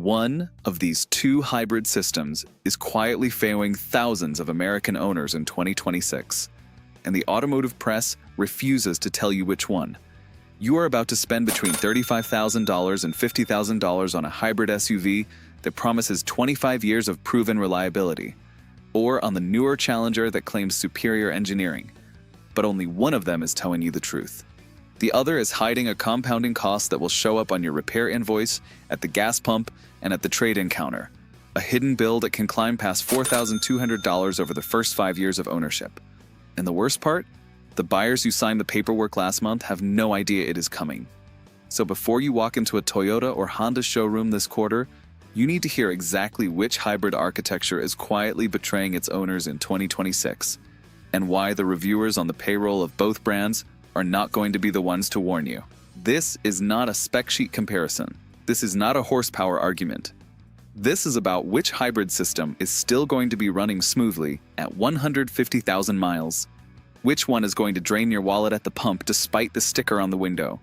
One of these two hybrid systems is quietly failing thousands of American owners in 2026, and the automotive press refuses to tell you which one. You are about to spend between $35,000 and $50,000 on a hybrid SUV that promises 25 years of proven reliability, or on the newer Challenger that claims superior engineering. But only one of them is telling you the truth. The other is hiding a compounding cost that will show up on your repair invoice, at the gas pump, and at the trade-in counter. A hidden bill that can climb past $4,200 over the first 5 years of ownership. And the worst part? The buyers who signed the paperwork last month have no idea it is coming. So before you walk into a Toyota or Honda showroom this quarter, you need to hear exactly which hybrid architecture is quietly betraying its owners in 2026, and why the reviewers on the payroll of both brands are not going to be the ones to warn you. This is not a spec sheet comparison. This is not a horsepower argument. This is about which hybrid system is still going to be running smoothly at 150,000 miles, which one is going to drain your wallet at the pump despite the sticker on the window,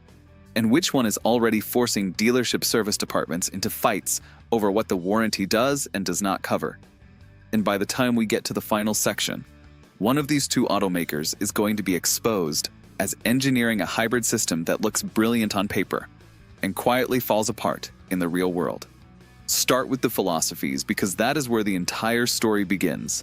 and which one is already forcing dealership service departments into fights over what the warranty does and does not cover. And by the time we get to the final section, one of these two automakers is going to be exposed as engineering a hybrid system that looks brilliant on paper and quietly falls apart in the real world. Start with the philosophies, because that is where the entire story begins.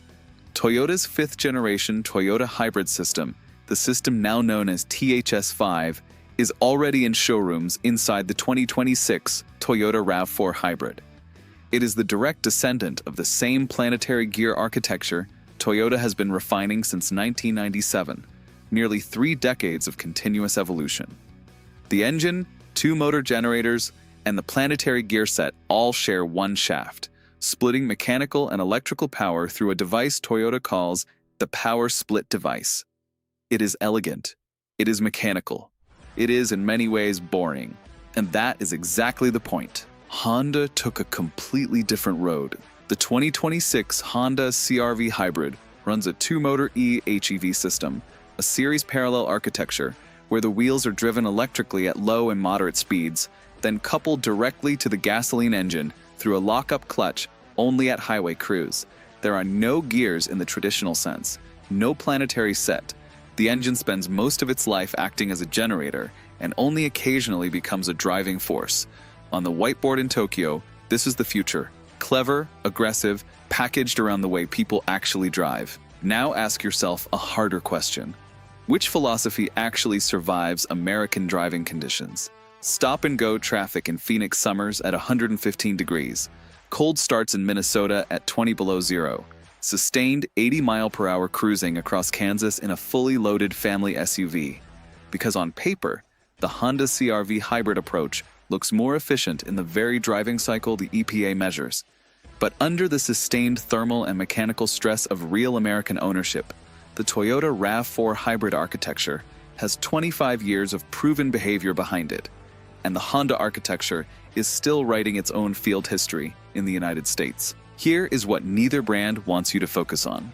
Toyota's 5th generation Toyota hybrid system, the system now known as THS5, is already in showrooms inside the 2026 Toyota RAV4 hybrid. It is the direct descendant of the same planetary gear architecture Toyota has been refining since 1997. Nearly 3 decades of continuous evolution. The engine, 2 motor generators, and the planetary gear set all share one shaft, splitting mechanical and electrical power through a device Toyota calls the power split device. It is elegant. It is mechanical. It is in many ways boring. And that is exactly the point. Honda took a completely different road. The 2026 Honda CR-V hybrid runs a 2-motor e-HEV system, a series parallel architecture where the wheels are driven electrically at low and moderate speeds, then coupled directly to the gasoline engine through a lock-up clutch only at highway cruise. There are no gears in the traditional sense, no planetary set. The engine spends most of its life acting as a generator and only occasionally becomes a driving force. On the whiteboard in Tokyo, this is the future. Clever, aggressive, packaged around the way people actually drive. Now ask yourself a harder question. Which philosophy actually survives American driving conditions? Stop-and-go traffic in Phoenix summers at 115 degrees, cold starts in Minnesota at 20 below zero, sustained 80-mile-per-hour cruising across Kansas in a fully loaded family SUV. Because on paper, the Honda CR-V hybrid approach looks more efficient in the very driving cycle the EPA measures. But under the sustained thermal and mechanical stress of real American ownership, the Toyota RAV4 hybrid architecture has 25 years of proven behavior behind it, and the Honda architecture is still writing its own field history in the United States. Here is what neither brand wants you to focus on.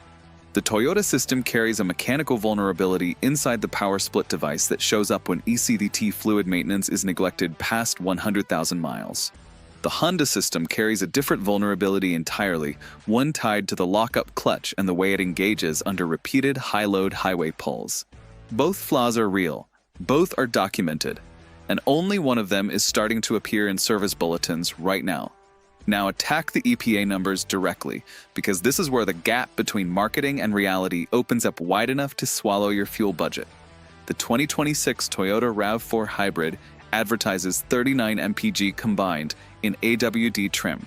The Toyota system carries a mechanical vulnerability inside the power split device that shows up when ECVT fluid maintenance is neglected past 100,000 miles. The Honda system carries a different vulnerability entirely, one tied to the lock-up clutch and the way it engages under repeated high-load highway pulls. Both flaws are real, both are documented, and only one of them is starting to appear in service bulletins right now. Now attack the EPA numbers directly, because this is where the gap between marketing and reality opens up wide enough to swallow your fuel budget. The 2026 Toyota RAV4 hybrid advertises 39 mpg combined in AWD trim.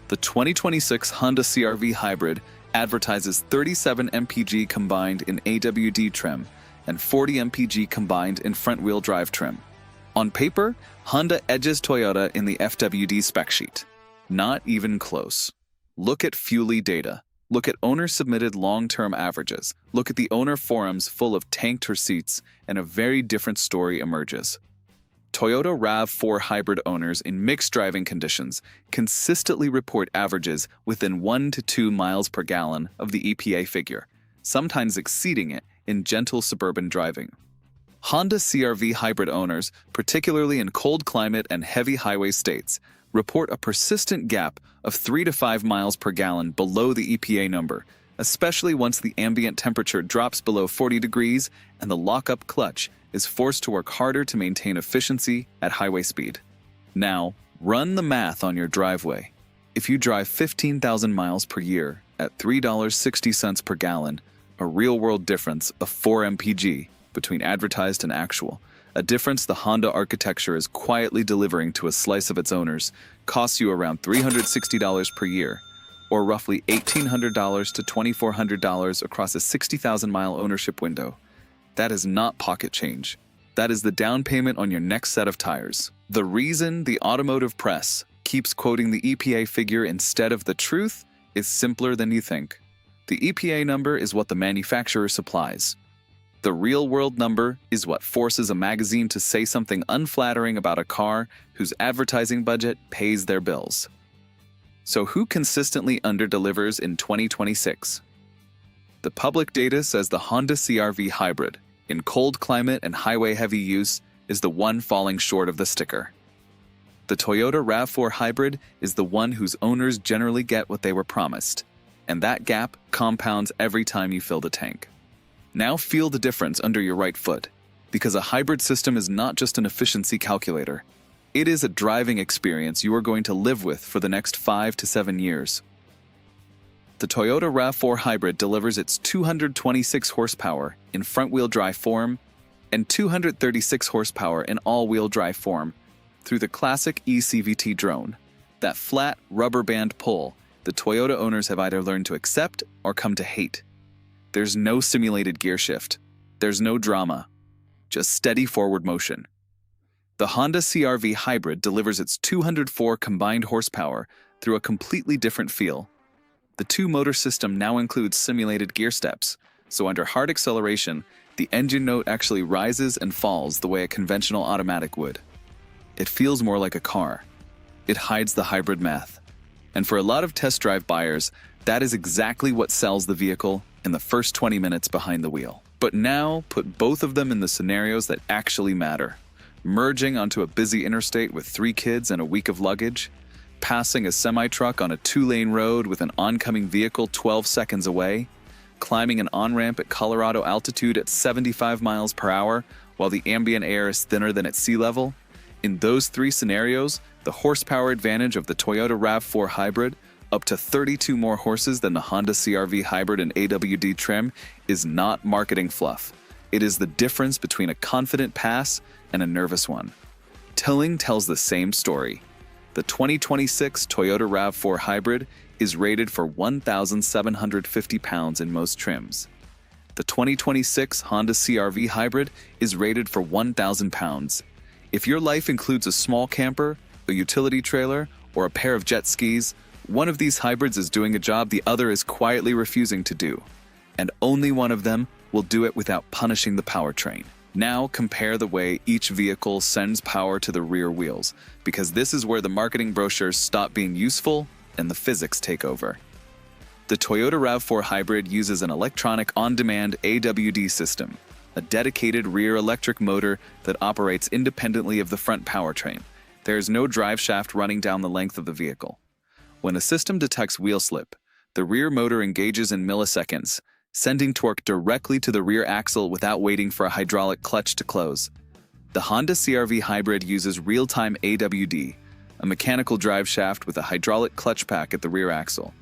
The 2026 Honda CR-V hybrid advertises 37 mpg combined in AWD trim and 40 mpg combined in front-wheel drive trim. On paper, Honda edges Toyota in the FWD spec sheet. Not even close. Look at Fuelie data. Look at owner-submitted long-term averages. Look at the owner forums full of tanked receipts, and a very different story emerges. Toyota RAV4 hybrid owners in mixed driving conditions consistently report averages within 1 to 2 miles per gallon of the EPA figure, sometimes exceeding it in gentle suburban driving. Honda CR-V hybrid owners, particularly in cold climate and heavy highway states, report a persistent gap of 3 to 5 miles per gallon below the EPA number, especially once the ambient temperature drops below 40 degrees and the lockup clutch is forced to work harder to maintain efficiency at highway speed. Now, run the math on your driveway. If you drive 15,000 miles per year at $3.60 per gallon, a real-world difference of 4 mpg between advertised and actual, a difference the Honda architecture is quietly delivering to a slice of its owners, costs you around $360 per year, or roughly $1,800 to $2,400 across a 60,000-mile ownership window. That is not pocket change. That is the down payment on your next set of tires. The reason the automotive press keeps quoting the EPA figure instead of the truth is simpler than you think. The EPA number is what the manufacturer supplies. The real-world number is what forces a magazine to say something unflattering about a car whose advertising budget pays their bills. So who consistently underdelivers in 2026? The public data says the Honda CR-V Hybrid, in cold climate and highway-heavy use, is the one falling short of the sticker. The Toyota RAV4 Hybrid is the one whose owners generally get what they were promised, and that gap compounds every time you fill the tank. Now feel the difference under your right foot, because a hybrid system is not just an efficiency calculator. It is a driving experience you are going to live with for the next 5 to 7 years. The Toyota RAV4 Hybrid delivers its 226 horsepower in front-wheel drive form and 236 horsepower in all-wheel drive form through the classic eCVT drone, that flat rubber band pull the Toyota owners have either learned to accept or come to hate. There's no simulated gear shift. There's no drama. Just steady forward motion. The Honda CR-V Hybrid delivers its 204 combined horsepower through a completely different feel. The two-motor system now includes simulated gear steps, so under hard acceleration, the engine note actually rises and falls the way a conventional automatic would. It feels more like a car. It hides the hybrid math. And for a lot of test drive buyers, that is exactly what sells the vehicle in the first 20 minutes behind the wheel. But now, put both of them in the scenarios that actually matter. Merging onto a busy interstate with 3 kids and a week of luggage, passing a semi-truck on a 2-lane road with an oncoming vehicle 12 seconds away, climbing an on-ramp at Colorado altitude at 75 miles per hour while the ambient air is thinner than at sea level. In those 3 scenarios, the horsepower advantage of the Toyota RAV4 Hybrid, up to 32 more horses than the Honda CR-V Hybrid in AWD trim, is not marketing fluff. It is the difference between a confident pass and a nervous one. Tilling tells the same story. The 2026 Toyota RAV4 Hybrid is rated for 1,750 pounds in most trims. The 2026 Honda CR-V Hybrid is rated for 1,000 pounds. If your life includes a small camper, a utility trailer, or a pair of jet skis, one of these hybrids is doing a job the other is quietly refusing to do, and only one of them will do it without punishing the powertrain. Now compare the way each vehicle sends power to the rear wheels, because this is where the marketing brochures stop being useful and the physics take over. The Toyota RAV4 Hybrid uses an electronic on-demand AWD system, a dedicated rear electric motor that operates independently of the front powertrain. There is no drive shaft running down the length of the vehicle. When a system detects wheel slip, the rear motor engages in milliseconds, sending torque directly to the rear axle without waiting for a hydraulic clutch to close. The Honda CR-V Hybrid uses real-time AWD, a mechanical drive shaft with a hydraulic clutch pack at the rear axle.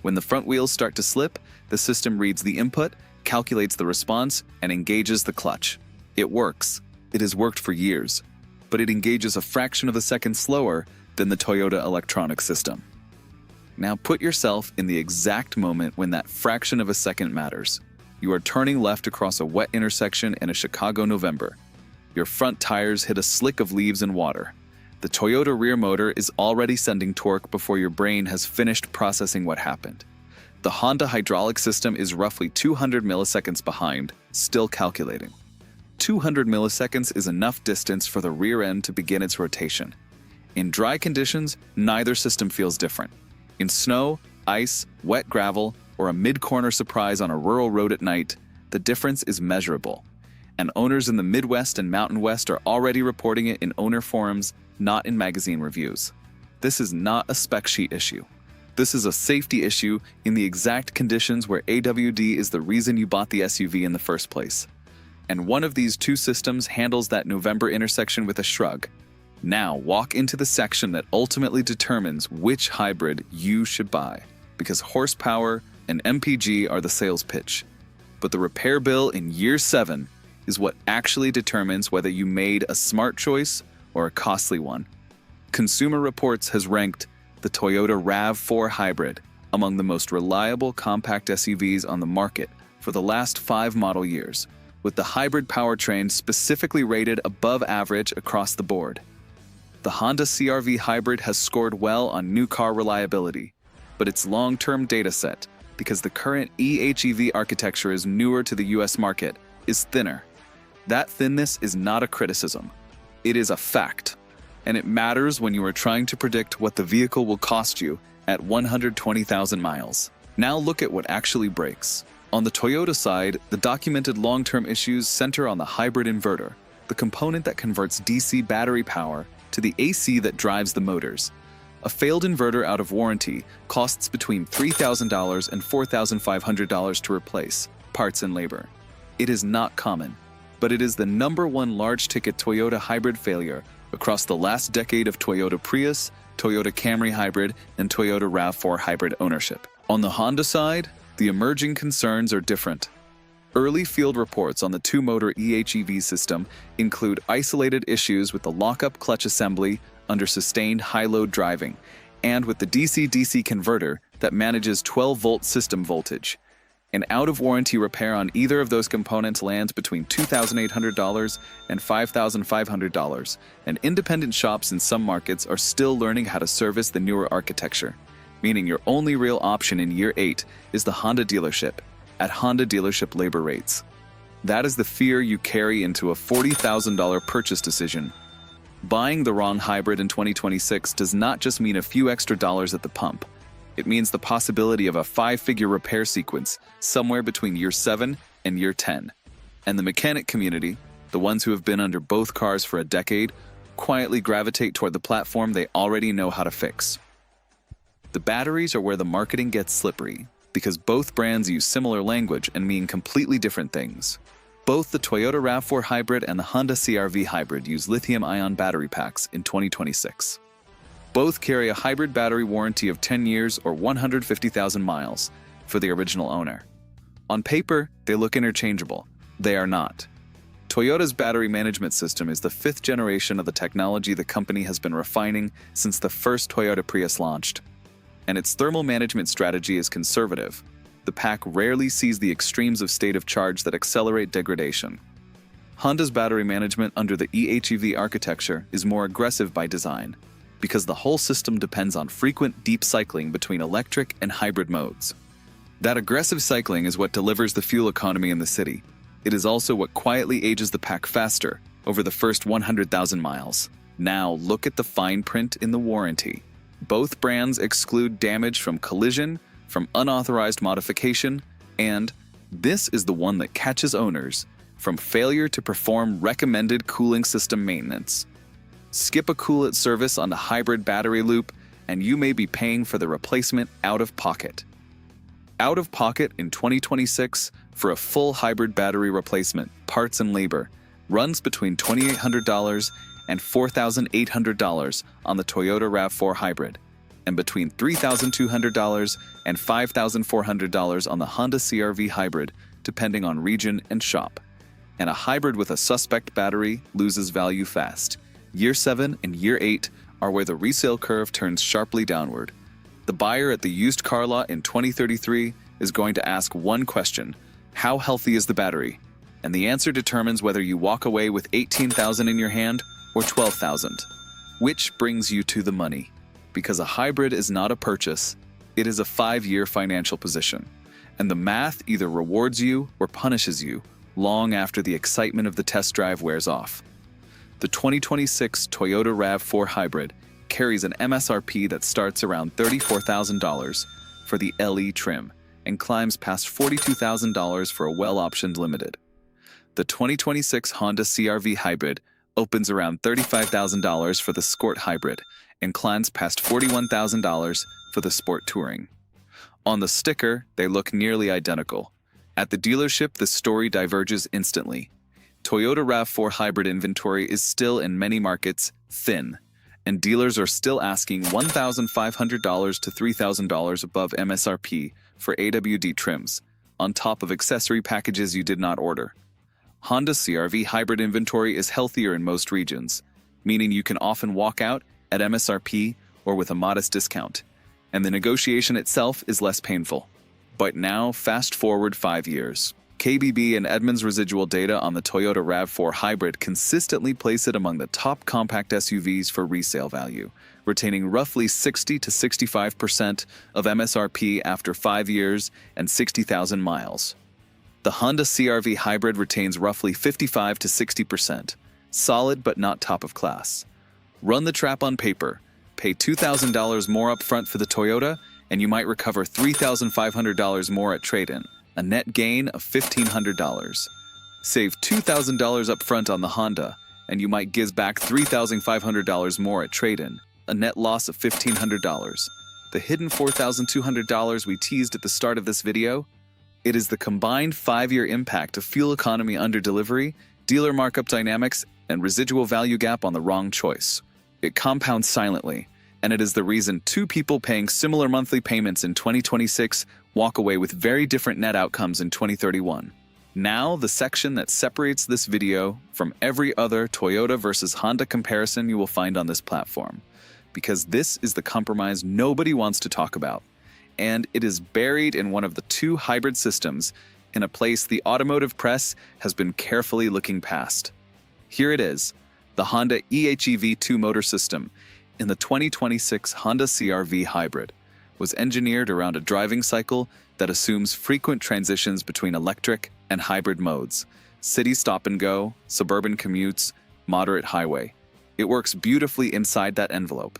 When the front wheels start to slip, the system reads the input, calculates the response, and engages the clutch. It works. It has worked for years, but it engages a fraction of a second slower than the Toyota electronic system. Now put yourself in the exact moment when that fraction of a second matters. You are turning left across a wet intersection in a Chicago November. Your front tires hit a slick of leaves and water. The Toyota rear motor is already sending torque before your brain has finished processing what happened. The Honda hydraulic system is roughly 200 milliseconds behind, still calculating. 200 milliseconds is enough distance for the rear end to begin its rotation. In dry conditions, neither system feels different. In snow, ice, wet gravel, or a mid-corner surprise on a rural road at night, the difference is measurable. And owners in the Midwest and Mountain West are already reporting it in owner forums, not in magazine reviews. This is not a spec sheet issue. This is a safety issue in the exact conditions where AWD is the reason you bought the SUV in the first place. And one of these two systems handles that November intersection with a shrug. Now walk into the section that ultimately determines which hybrid you should buy, because horsepower and MPG are the sales pitch. But the repair bill in year 7 is what actually determines whether you made a smart choice or a costly one. Consumer Reports has ranked the Toyota RAV4 Hybrid among the most reliable compact SUVs on the market for the last 5 model years, with the hybrid powertrain specifically rated above average across the board. The Honda CR-V Hybrid has scored well on new car reliability, but its long-term data set, because the current eHEV architecture is newer to the US market, is thinner. That thinness is not a criticism. It is a fact. And it matters when you are trying to predict what the vehicle will cost you at 120,000 miles. Now look at what actually breaks. On the Toyota side, the documented long-term issues center on the hybrid inverter, the component that converts DC battery power to the AC that drives the motors. A failed inverter out of warranty costs between $3,000 and $4,500 to replace, parts and labor. It is not common, but it is the #1 large-ticket Toyota hybrid failure across the last decade of Toyota Prius, Toyota Camry Hybrid, and Toyota RAV4 Hybrid ownership. On the Honda side, the emerging concerns are different. Early field reports on the two-motor eHEV system include isolated issues with the lock-up clutch assembly under sustained high-load driving, and with the DC-DC converter that manages 12-volt system voltage. An out-of-warranty repair on either of those components lands between $2,800 and $5,500, and independent shops in some markets are still learning how to service the newer architecture, meaning your only real option in year 8 is the Honda dealership, at Honda dealership labor rates. That is the fear you carry into a $40,000 purchase decision. Buying the wrong hybrid in 2026 does not just mean a few extra dollars at the pump. It means the possibility of a 5-figure repair sequence somewhere between year 7 and year 10. And the mechanic community, the ones who have been under both cars for a decade, quietly gravitate toward the platform they already know how to fix. The batteries are where the marketing gets slippery, because both brands use similar language and mean completely different things. Both the Toyota RAV4 Hybrid and the Honda CR-V Hybrid use lithium-ion battery packs in 2026. Both carry a hybrid battery warranty of 10 years or 150,000 miles for the original owner. On paper, they look interchangeable. They are not. Toyota's battery management system is the 5th generation of the technology the company has been refining since the first Toyota Prius launched. And its thermal management strategy is conservative. The pack rarely sees the extremes of state of charge that accelerate degradation. Honda's battery management under the eHEV architecture is more aggressive by design, because the whole system depends on frequent deep cycling between electric and hybrid modes. That aggressive cycling is what delivers the fuel economy in the city. It is also what quietly ages the pack faster over the first 100,000 miles. Now look at the fine print in the warranty. Both brands exclude damage from collision, from unauthorized modification, and this is the one that catches owners from failure to perform recommended cooling system maintenance. Skip a cool-it service on the hybrid battery loop, and you may be paying for the replacement out of pocket. Out of pocket in 2026 for a full hybrid battery replacement, parts and labor, runs between $2,800 and $4,800 on the Toyota RAV4 Hybrid, and between $3,200 and $5,400 on the Honda CR-V Hybrid, depending on region and shop. And a hybrid with a suspect battery loses value fast. Year 7 and Year 8 are where the resale curve turns sharply downward. The buyer at the used car lot in 2033 is going to ask one question: how healthy is the battery? And the answer determines whether you walk away with $18,000 in your hand or $12,000. Which brings you to the money. Because a hybrid is not a purchase, it is a 5-year financial position. And the math either rewards you or punishes you long after the excitement of the test drive wears off. The 2026 Toyota RAV4 Hybrid carries an MSRP that starts around $34,000 for the LE trim and climbs past $42,000 for a well-optioned Limited. The 2026 Honda CR-V Hybrid opens around $35,000 for the Sport Hybrid and climbs past $41,000 for the Sport Touring. On the sticker, they look nearly identical. At the dealership, the story diverges instantly. Toyota RAV4 hybrid inventory is still in many markets thin, and dealers are still asking $1,500 to $3,000 above MSRP for AWD trims, on top of accessory packages you did not order. Honda CR-V hybrid inventory is healthier in most regions, meaning you can often walk out at MSRP or with a modest discount, and the negotiation itself is less painful. But now, fast forward 5 years. KBB and Edmunds residual data on the Toyota RAV4 hybrid consistently place it among the top compact SUVs for resale value, retaining roughly 60 to 65% of MSRP after 5 years and 60,000 miles. The Honda CR-V hybrid retains roughly 55 to 60%, solid but not top of class. Run the trap on paper, pay $2,000 more upfront for the Toyota, and you might recover $3,500 more at trade-in, a net gain of $1,500. Save $2,000 upfront on the Honda, and you might give back $3,500 more at trade-in, a net loss of $1,500. The hidden $4,200 we teased at the start of this video? It is the combined 5-year impact of fuel economy under delivery, dealer markup dynamics, and residual value gap on the wrong choice. It compounds silently, and it is the reason two people paying similar monthly payments in 2026 walk away with very different net outcomes in 2031. Now, the section that separates this video from every other Toyota versus Honda comparison you will find on this platform, because this is the compromise nobody wants to talk about, and it is buried in one of the two hybrid systems in a place the automotive press has been carefully looking past. Here it is, the Honda eHEV2 motor system in the 2026 Honda CR-V hybrid was engineered around a driving cycle that assumes frequent transitions between electric and hybrid modes, city stop and go, suburban commutes, moderate highway. It works beautifully inside that envelope,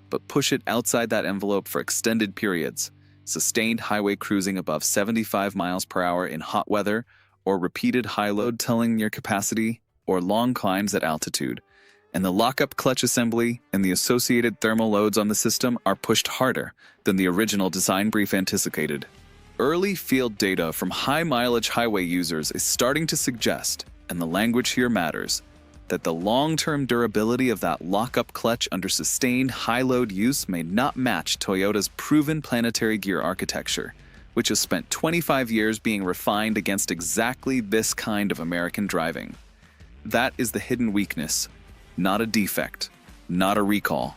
but push it outside that envelope for extended periods, sustained highway cruising above 75 miles per hour in hot weather, or repeated high load tolling near capacity, or long climbs at altitude, and the lockup clutch assembly and the associated thermal loads on the system are pushed harder than the original design brief anticipated. Early field data from high-mileage highway users is starting to suggest, and the language here matters, that the long-term durability of that lockup clutch under sustained high-load use may not match Toyota's proven planetary gear architecture, which has spent 25 years being refined against exactly this kind of American driving. That is the hidden weakness, not a defect, not a recall.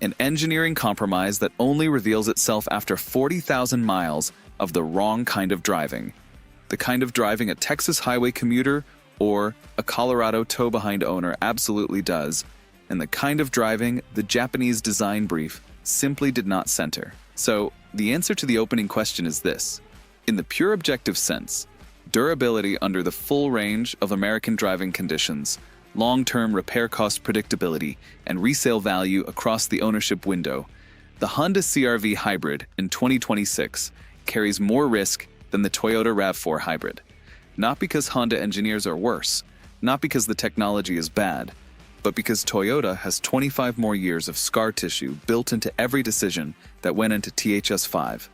An engineering compromise that only reveals itself after 40,000 miles of the wrong kind of driving. The kind of driving a Texas highway commuter or a Colorado tow-behind owner absolutely does, and the kind of driving the Japanese design brief simply did not center. So, the answer to the opening question is this. In the pure objective sense, durability under the full range of American driving conditions, long-term repair cost predictability, and resale value across the ownership window, the Honda CR-V hybrid in 2026 carries more risk than the Toyota RAV4 hybrid. Not because Honda engineers are worse, not because the technology is bad, but because Toyota has 25 more years of scar tissue built into every decision that went into THS5.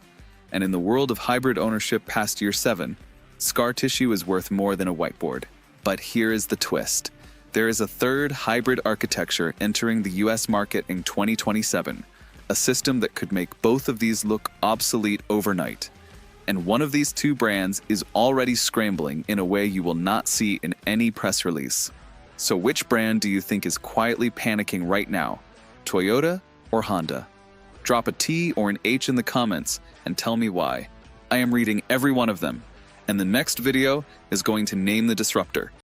And in the world of hybrid ownership past year 7, scar tissue is worth more than a whiteboard. But here is the twist. There is a third hybrid architecture entering the US market in 2027, a system that could make both of these look obsolete overnight. And one of these two brands is already scrambling in a way you will not see in any press release. So which brand do you think is quietly panicking right now, Toyota or Honda? Drop a T or an H in the comments and tell me why. I am reading every one of them, and the next video is going to name the disruptor.